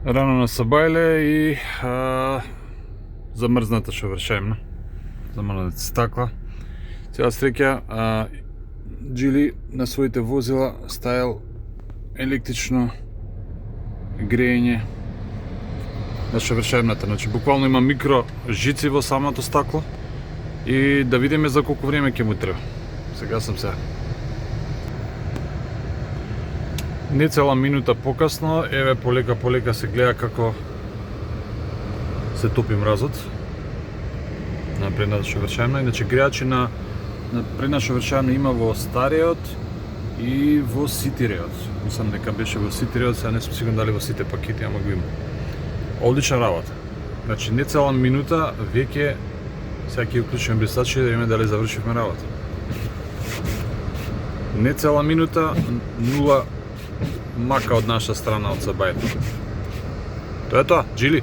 Рано на Сабајле и замрзната шовршемна. Замрзнати стакла. Сега среќа Джили на своите возила ставил електрично грејење на шовршемната. Значи буквално има микро жици во самото стакло и да видиме за колку време ќе му треба. Сега сам се. Не цела минута покасно, еве полека се гледа како се топи мразот на предната шовршемна. Иначе грејачи на предната шовршемна има во стариот и во ситиреот. Мислам дека беше во ситиреот, сега не сум сигурен дали во сите пакети, ама го има. Одлична работа. Значи не цела минута, веќе сега ќе уклучиме брисачи да видиме дали завршивме работа. Не цела минута, нула мака од наша страна од Сабајле. Тоа е тоа, Джили.